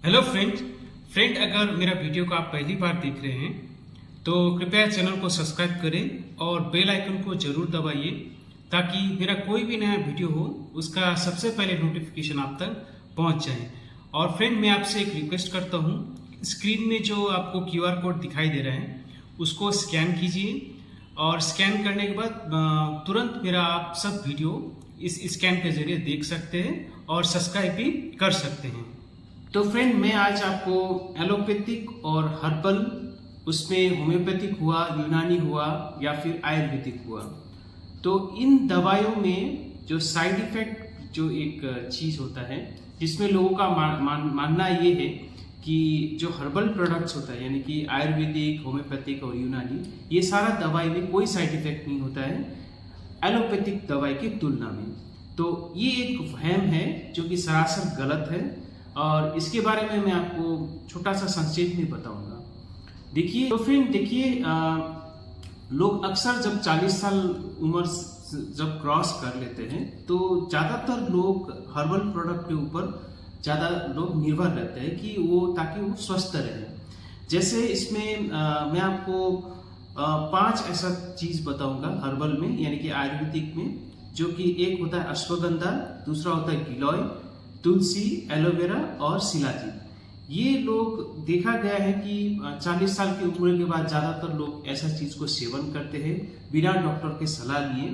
Hello friend अगर मेरा video को आप पहली बार देख रहे हैं तो कृपया चैनल को सब्सक्राइब करें और बेल आइकन को जरूर दबाइए ताकि मेरा कोई भी नया वीडियो हो उसका सबसे पहले नोटिफिकेशन आप तक पहुंच जाए। और फ्रेंड मैं आपसे एक रिक्वेस्ट करता हूं, स्क्रीन में जो आपको क्यूआर कोड दिखाई दे रहा है उसको स्कैन कीजिए और स्कैन करने के बाद तुरंत मेरा आप सब वीडियो इस स्कैन के जरिए देख सकते हैं और सब्सक्राइब भी कर सकते हैं। तो फ्रेंड मैं आज आपको एलोपैथिक और हर्बल, उसमें होम्योपैथिक हुआ, यूनानी हुआ या फिर आयुर्वेदिक हुआ, तो इन दवाइयों में जो साइड इफेक्ट जो एक चीज होता है जिसमें लोगों का मानना ये है कि जो हर्बल प्रोडक्ट्स होता है यानी कि आयुर्वेदिक, होम्योपैथिक और यूनानी, ये सारा दवाई में कोई साइड इफेक्ट नहीं होता है एलोपैथिक दवाई की तुलना में। तो ये एक वहम है जो कि सरासर गलत है और इसके बारे में मैं आपको छोटा सा संक्षेप में बताऊंगा। देखिए तो फ्रेंड देखिए, लोग अक्सर जब 40 साल उम्र जब क्रॉस कर लेते हैं तो ज़्यादातर लोग हर्बल प्रोडक्ट के ऊपर ज़्यादा लोग निर्भर रहते हैं कि वो ताकि वो स्वस्थ रहे। जैसे इसमें मैं आपको 5 ऐसा चीज़ बताऊंगा हर्बल में यानी कि आयुर्वेदिक में, जो कि एक होता है अश्वगंधा, दूसरा होता है गिलोय, तुलसी, एलोवेरा और शिलाजीत। ये लोग देखा गया है कि 40 साल की उम्र के बाद ज़्यादातर लोग ऐसा चीज़ को सेवन करते हैं बिना डॉक्टर के सलाह लिए।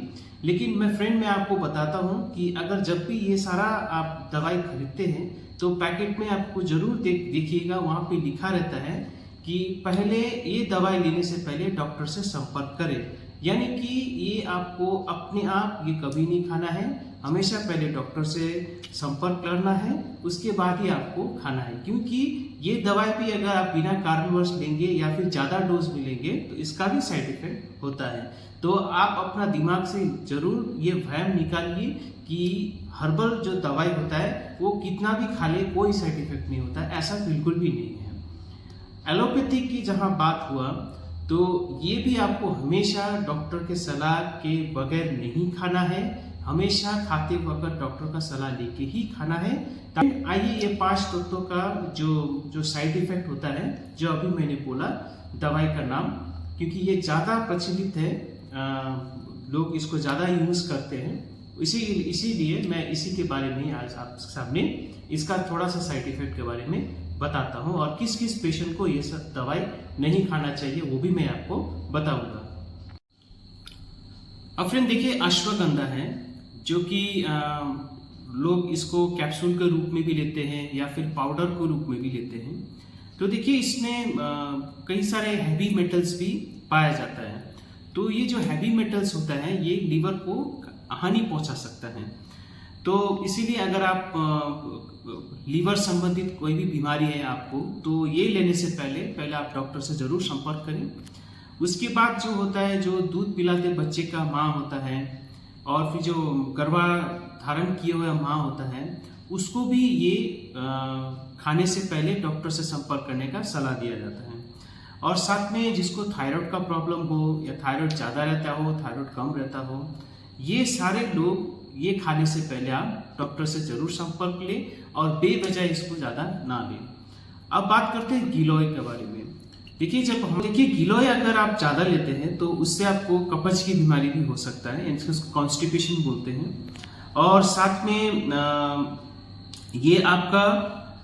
लेकिन मैं आपको बताता हूँ कि अगर जब भी ये सारा आप दवाई खरीदते हैं तो पैकेट में आपको जरूर देखिएगा, वहाँ पे लिखा रहता है कि पहले ये दवाई लेने से पहले डॉक्टर से संपर्क करें। यानी कि ये आपको अपने आप ये कभी नहीं खाना है, हमेशा पहले डॉक्टर से संपर्क करना है, उसके बाद ही आपको खाना है। क्योंकि ये दवाई भी अगर आप बिना कारणवश लेंगे या फिर ज़्यादा डोज में लेंगे तो इसका भी साइड इफेक्ट होता है। तो आप अपना दिमाग से जरूर ये वहम निकालिए कि हर्बल जो दवाई होता है वो कितना भी खा ले कोई साइड इफेक्ट नहीं होता, ऐसा बिल्कुल भी नहीं है। एलोपैथिक की जहाँ बात हुआ तो ये भी आपको हमेशा डॉक्टर के सलाह के बगैर नहीं खाना है, हमेशा खाते वक्त डॉक्टर का सलाह लेके ही खाना है। आइए ये 5 तत्वों का जो साइड इफेक्ट होता है जो अभी मैंने बोला दवाई का नाम, क्योंकि ये ज़्यादा प्रचलित है, लोग इसको ज़्यादा यूज करते हैं, इसीलिए मैं इसी के बारे में आज आपके सामने इसका थोड़ा सा साइड इफेक्ट के बारे में बताता हूँ और किस किस पेशेंट को ये सब दवाई नहीं खाना चाहिए वो भी मैं आपको बताऊंगा। अब फ्रेंड देखिए, अश्वगंधा है जो कि लोग इसको कैप्सूल के रूप में भी लेते हैं या फिर पाउडर के रूप में भी लेते हैं। तो देखिए इसमें कई सारे हैवी मेटल्स भी पाया जाता है। तो ये जो हैवी मेटल्स होता है ये लीवर को हानि पहुंचा सकता है। तो इसीलिए अगर आप लीवर संबंधित कोई भी बीमारी है आपको, तो ये लेने से पहले आप डॉक्टर से जरूर संपर्क करें। उसके बाद जो होता है, जो दूध पिलाते बच्चे का माँ होता है और फिर जो गर्भाधारण किए हुए माँ होता है, उसको भी ये खाने से पहले डॉक्टर से संपर्क करने का सलाह दिया जाता है। और साथ में जिसको थायराइड का प्रॉब्लम हो या थायराइड ज़्यादा रहता हो, थायराइड कम रहता हो, ये सारे लोग ये खाने से पहले आप डॉक्टर से जरूर संपर्क लें और बेवजह इसको ज़्यादा ना लें। अब बात करते हैं गिलोय के बारे में। देखिए गिलोय अगर आप ज़्यादा लेते हैं तो उससे आपको कब्ज की बीमारी भी हो सकता है, इसको कॉन्स्टिपेशन बोलते हैं। और साथ में ये आपका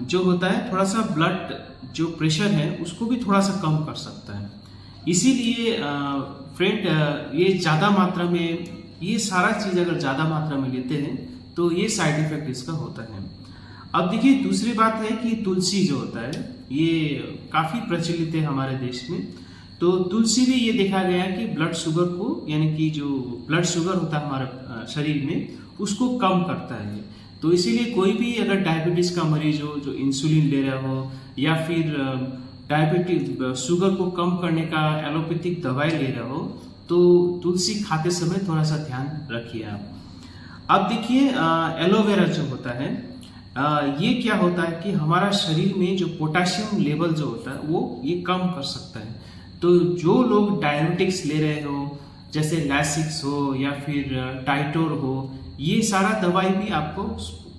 जो होता है थोड़ा सा ब्लड जो प्रेशर है उसको भी थोड़ा सा कम कर सकता है। इसीलिए फ्रेंड ये ज़्यादा मात्रा में, ये सारा चीज़ अगर ज़्यादा मात्रा में लेते हैं तो ये साइड इफेक्ट इसका होता है। अब देखिए दूसरी बात है कि तुलसी जो होता है ये काफ़ी प्रचलित है हमारे देश में। तो तुलसी भी ये देखा गया है कि ब्लड शुगर को, यानी कि जो ब्लड शुगर होता है हमारे शरीर में, उसको कम करता है। तो इसीलिए कोई भी अगर डायबिटीज़ का मरीज हो जो इंसुलिन ले रहा हो या फिर डायबिटीज शुगर को कम करने का एलोपैथिक दवाई ले रहा हो, तो तुलसी खाते समय थोड़ा सा ध्यान रखिए आप। अब देखिए एलोवेरा जो होता है, ये क्या होता है कि हमारा शरीर में जो पोटेशियम लेवल जो होता है वो ये कम कर सकता है। तो जो लोग डायबिटिक्स ले रहे हो, जैसे लैसिक्स हो या फिर टाइटोर हो, ये सारा दवाई भी आपको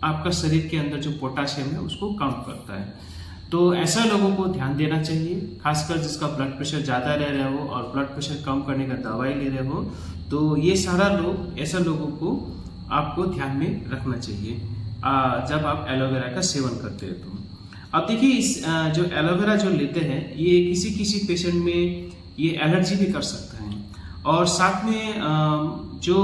आपका शरीर के अंदर जो पोटेशियम है उसको कम करता है। तो ऐसा लोगों को ध्यान देना चाहिए, खासकर जिसका ब्लड प्रेशर ज़्यादा रह रहा हो और ब्लड प्रेशर कम करने का दवाई ले रहे हो, तो ये सारा लोग ऐसा लोगों को आपको ध्यान में रखना चाहिए जब आप एलोवेरा का सेवन करते हैं। तो अब देखिए इस जो एलोवेरा जो लेते हैं ये किसी किसी पेशेंट में ये एलर्जी भी कर सकता है, और साथ में जो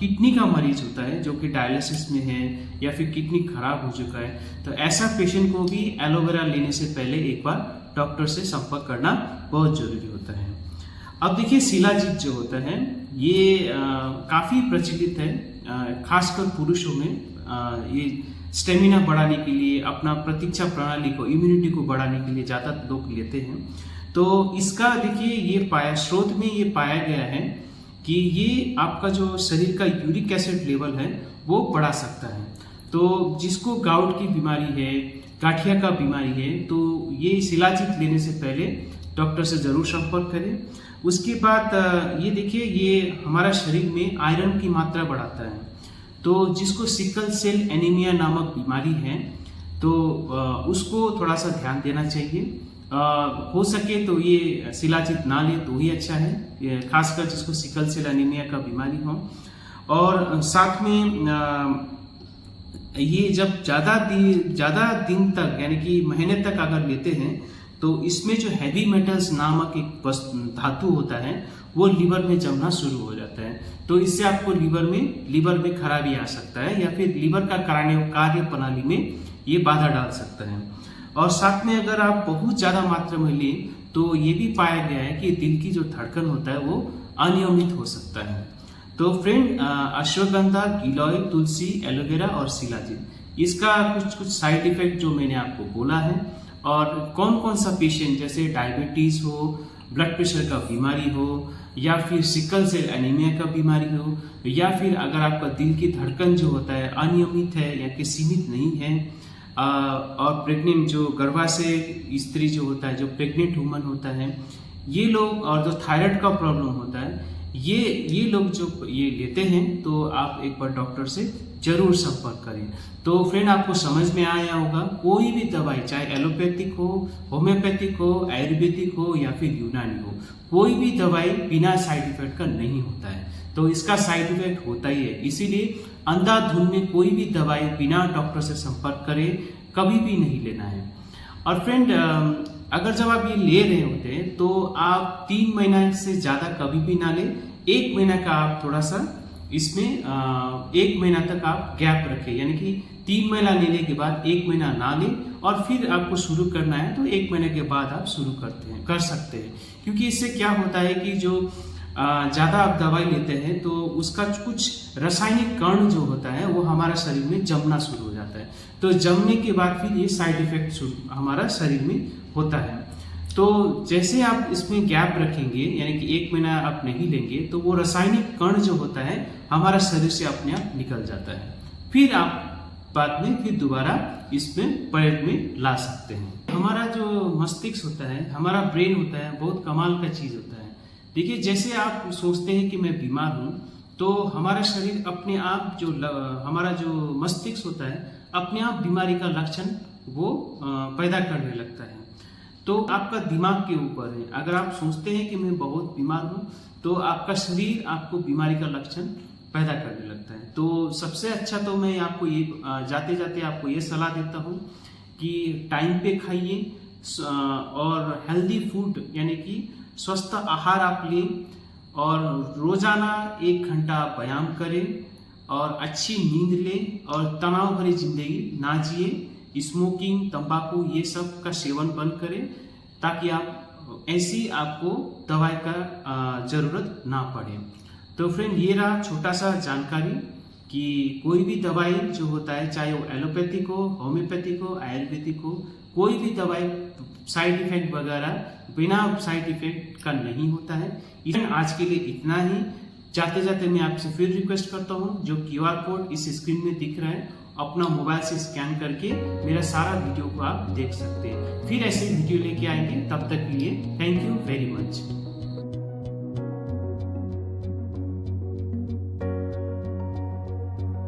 किडनी का मरीज होता है जो कि डायलिसिस में है या फिर किडनी खराब हो चुका है, तो ऐसा पेशेंट को भी एलोवेरा लेने से पहले एक बार डॉक्टर से संपर्क करना बहुत जरूरी होता है। अब देखिए शिलाजीत जो होता है ये काफ़ी प्रचलित है, खासकर पुरुषों में। ये स्टेमिना बढ़ाने के लिए, अपना प्रतीक्षा प्रणाली को, इम्यूनिटी को बढ़ाने के लिए ज़्यादा लोग लेते हैं। तो इसका देखिए ये स्रोत में ये पाया गया है कि ये आपका जो शरीर का यूरिक एसिड लेवल है वो बढ़ा सकता है। तो जिसको गाउट की बीमारी है, गाठिया का बीमारी है, तो ये शिलाजीत लेने से पहले डॉक्टर से ज़रूर संपर्क करें। उसके बाद ये देखिए ये हमारा शरीर में आयरन की मात्रा बढ़ाता है। तो जिसको सिकल सेल एनीमिया नामक बीमारी है तो उसको थोड़ा सा ध्यान देना चाहिए। हो सके तो ये शिलाजीत ना ले तो ही अच्छा है, खासकर जिसको सिकल सेल एनीमिया का बीमारी हो। और साथ में ये जब ज़्यादा दिन तक यानी कि महीने तक अगर लेते हैं तो इसमें जो हैवी मेटल्स नामक एक धातु होता है वो लीवर में जमना शुरू हो जाता है। तो इससे आपको लीवर में खराबी आ सकता है या फिर लीवर का कार्य प्रणाली में ये बाधा डाल सकता है। और साथ में अगर आप बहुत ज़्यादा मात्रा में लें तो ये भी पाया गया है कि दिल की जो धड़कन होता है वो अनियमित हो सकता है। तो फ्रेंड अश्वगंधा, गिलोय, तुलसी, एलोवेरा और शिलाजीत, इसका कुछ साइड इफेक्ट जो मैंने आपको बोला है, और कौन कौन सा पेशेंट जैसे डायबिटीज़ हो, ब्लड प्रेशर का बीमारी हो, या फिर सिकल सेल एनीमिया का बीमारी हो, या फिर अगर आपका दिल की धड़कन जो होता है अनियमित है या कि सीमित नहीं है, और प्रेग्नेंट जो गर्भाशय स्त्री जो होता है, जो प्रेग्नेंट वुमन होता है, ये लोग, और जो थायराइड का प्रॉब्लम होता है, ये लोग जो ये लेते हैं तो आप एक बार डॉक्टर से जरूर संपर्क करें। तो फ्रेंड आपको समझ में आया होगा, कोई भी दवाई चाहे एलोपैथिक हो, होम्योपैथिक हो, आयुर्वेदिक हो या फिर यूनानी हो, कोई भी दवाई बिना साइड इफेक्ट का नहीं होता है। तो इसका साइड इफेक्ट होता ही है, इसीलिए अंधाधुंध में कोई भी दवाई बिना डॉक्टर से संपर्क करे कभी भी नहीं लेना है। और फ्रेंड अगर जब आप ये ले रहे होते हैं तो आप 3 महीना से ज़्यादा कभी भी ना लें। 1 महीना का आप थोड़ा सा इसमें 1 महीना तक आप गैप रखें, यानी कि 3 महीना लेने के बाद 1 महीना ना लें, और फिर आपको शुरू करना है तो 1 महीने के बाद आप शुरू कर सकते हैं। क्योंकि इससे क्या होता है कि जो ज़्यादा आप दवाई लेते हैं तो उसका कुछ रासायनिक कण जो होता है वो हमारा शरीर में जमना शुरू हो जाता है। तो जमने के बाद फिर ये साइड इफेक्ट हमारा शरीर में होता है। तो जैसे आप इसमें गैप रखेंगे, यानी कि 1 महीना आप नहीं लेंगे, तो वो रासायनिक कण जो होता है हमारा शरीर से अपने आप निकल जाता है। फिर आप बाद में फिर दोबारा इसमें प्रयोग में ला सकते हैं। हमारा जो मस्तिष्क होता है, हमारा ब्रेन होता है, बहुत कमाल का चीज़ होता है। देखिए जैसे आप सोचते हैं कि मैं बीमार हूँ, तो हमारा शरीर अपने आप हमारा जो मस्तिष्क होता है अपने आप बीमारी का लक्षण वो पैदा करने लगता है। तो आपका दिमाग के ऊपर है, अगर आप सोचते हैं कि मैं बहुत बीमार हूँ तो आपका शरीर आपको बीमारी का लक्षण पैदा करने लगता है। तो सबसे अच्छा तो मैं आपको ये जाते जाते आपको ये सलाह देता हूँ कि टाइम पे खाइए, और हेल्दी फूड यानी कि स्वस्थ आहार आप लें, और रोजाना 1 घंटा व्यायाम करें, और अच्छी नींद लें, और तनाव भरी जिंदगी ना जिए। स्मोकिंग, तंबाकू ये सब का सेवन बंद करें, ताकि आप ऐसी आपको दवाई का जरूरत ना पड़े। तो फ्रेंड ये रहा छोटा सा जानकारी कि कोई भी दवाई जो होता है, चाहे वो एलोपैथिक हो, होम्योपैथिक हो, आयुर्वेदिक हो, कोई भी दवाई साइड इफेक्ट वगैरह बिना साइड इफेक्ट का नहीं होता है। इवन आज के लिए इतना ही। जाते जाते मैं आपसे फिर रिक्वेस्ट करता हूँ, जो QR कोड इस स्क्रीन में दिख रहा है, अपना मोबाइल से स्कैन करके मेरा सारा वीडियो को आप देख सकते हैं। फिर ऐसे वीडियो लेके आएंगे, तब तक के लिए थैंक यू वेरी मच।